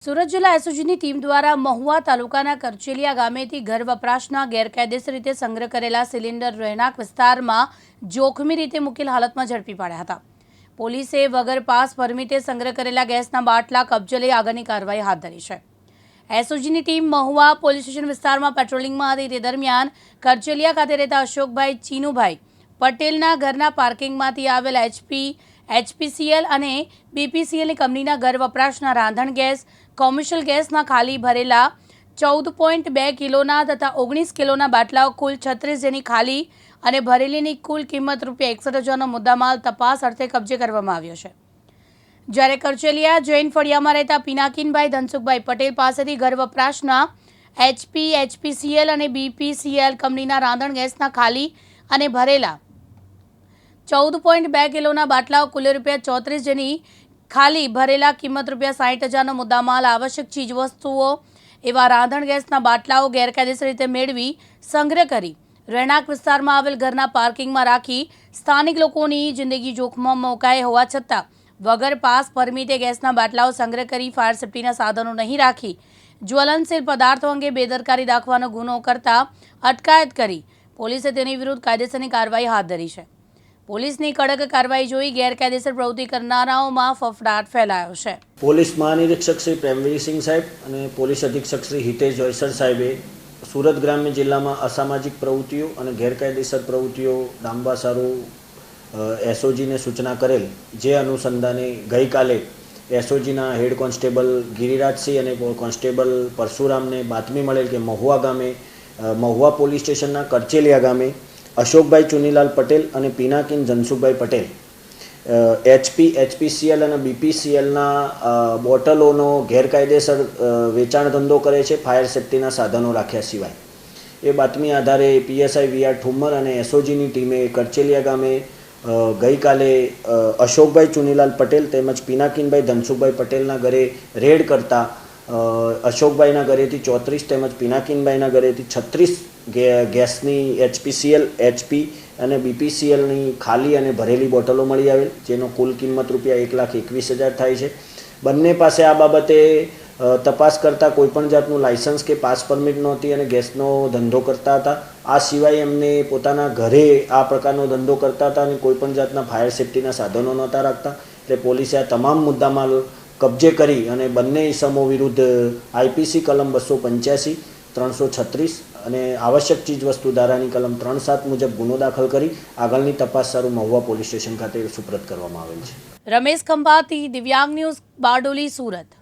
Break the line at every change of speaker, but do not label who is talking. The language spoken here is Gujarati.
સુરત જિલ્લા એસઓજીની ટીમ દ્વારા મહુવા તાલુકાના કરચેલિયા ગામેથી ઘર વપરાશના ગેરકાયદેસર રીતે સંગ્રહ કરેલા સિલિન્ડર રહેણાંક વિસ્તારમાં જોખમી રીતે મૂકેલ હાલતમાં ઝડપી પાડ્યા હતા। પોલીસે વગર પાસ પરમિટે સંગ્રહ કરેલા ગેસના બાટલા કબજે લઈ આગળની કાર્યવાહી હાથ ધરી છે। એસઓજીની ટીમ મહુવા પોલીસ સ્ટેશન વિસ્તારમાં પેટ્રોલિંગમાં હતી તે દરમિયાન કરચેલિયા ખાતે રહેતા અશોકભાઈ ચીનુભાઈ પટેલના ઘરના પાર્કિંગમાંથી આવેલ એચપીસીએલ અને બીપીસીએલ કંપનીના ઘર વપરાશના રાંધણ ગેસ કોમર્શિયલ ગેસના ખાલી ભરેલા 14.2 કિલોના તથા 19 કિલોના બાટલાઓ કુલ 36 જેની ખાલી અને ભરેલીની કુલ કિંમત ₹61,000નો મુદ્દામાલ તપાસ અર્થે કબજે કરવામાં આવ્યો છે। જ્યારે કરચેલિયા જૈન ફળિયામાં રહેતા પિનાકીનભાઈ ધનસુખભાઈ પટેલ પાસેથી ઘર વપરાશના એચપીસીએલ અને બીપીસીએલ કંપનીના રાંધણ ગેસના ખાલી અને ભરેલા 14.2 કિલોના બાટલાઓ કુલ ₹34 જેની ખાલી ભરેલા કિંમત ₹60,000નો મુદ્દામાલ આવશ્યક ચીજવસ્તુઓ એવા રાંધણ ગેસના બાટલાઓ ગેરકાયદેસર રીતે મેળવી સંગ્રહ કરી રહેણાંક વિસ્તારમાં આવેલ ઘરના પાર્કિંગમાં રાખી સ્થાનિક લોકોની જિંદગી જોખમમાં મુકાઈ હોવા છતાં વગર પાસ પરમિટે ગેસના બાટલાઓ સંગ્રહ કરી ફાયર સેફ્ટીના સાધનો નહીં રાખી જ્વલનશીલ પદાર્થો અંગે બેદરકારી દાખવવાનો ગુનો કરતા અટકાયત કરી પોલીસે તેની વિરુદ્ધ કાયદેસરની કાર્યવાહી હાથ ધરી છે। પોલીસની કડક કાર્યવાહી જોઈ ગેરકાયદેસર પ્રવૃત્તિ કરનારાઓમાં ફફડાટ ફેલાયો છે।
પોલીસ મહાનિરીક્ષક શ્રી પ્રેમવીરસિંહ સાહેબ અને પોલીસ અધિક્ષક શ્રી હિતેશ જોયસર સાહેબે સુરત ગ્રામ્ય જિલ્લામાં અસામાજિક પ્રવૃત્તિઓ અને ગેરકાયદેસર પ્રવૃત્તિઓ ડામવા સારું એસઓજીને સૂચના કરેલ, જે અનુસંધાને ગઈકાલે એસઓજીના હેડ કોન્સ્ટેબલ ગિરિરાજસિંહ અને કોન્સ્ટેબલ પરશુરામને બાતમી મળેલ કે મહુવા પોલીસ સ્ટેશનના કરચેલિયા ગામે અશોકભાઈ ચુનીલાલ પટેલ અને પિનાકીન ધનસુખભાઈ પટેલ એચપીસીએલ અને બીપીસીએલના બોટલોનો ગેરકાયદેસર વેચાણ ધંધો કરે છે, ફાયર સેફ્ટીના સાધનો રાખ્યા સિવાય। એ બાતમી આધારે પીએસઆઈ વીઆર ઠુમ્મર અને એસઓજીની ટીમે કરચેલિયા ગામે ગઈકાલે અશોકભાઈ ચુનીલાલ પટેલ તેમજ પિનાકીનભાઈ ધનસુખભાઈ પટેલના ઘરે રેડ કરતા અશોકભાઈના ઘરેથી 34 તેમજ પિનાકીનભાઈના ઘરેથી 36 ગેસની એચપીસીએલ અને બીપીસીએલની ખાલી અને ભરેલી બોટલો મળી આવેલ, જેનો કુલ કિંમત ₹1,21,000 થાય છે। બંને પાસે આ બાબતે તપાસ કરતાં કોઈપણ જાતનું લાયસન્સ કે પાસ પરમિટ નહોતી અને ગેસનો ધંધો કરતા હતા। આ સિવાય એમને પોતાના ઘરે આ પ્રકારનો ધંધો કરતા હતા અને કોઈપણ જાતના ફાયર સેફ્ટીના સાધનો નહોતા રાખતા। એટલે પોલીસે આ તમામ મુદ્દામાલ કબજે કરી અને બંને ઇસમો વિરુદ્ધ આઈપીસી કલમ 285, 336 અને આવશ્યક ચીજવસ્તુ ધારાની કલમ 37 મુજબ ગુનો દાખલ કરી આગળની તપાસ સારું મહુવા પોલીસ સ્ટેશન ખાતે સુપ્રત કરવામાં આવેલ છે।
રમેશ ખંભાતી, દિવ્યાંગ ન્યૂઝ, બારડોલી, સુરત।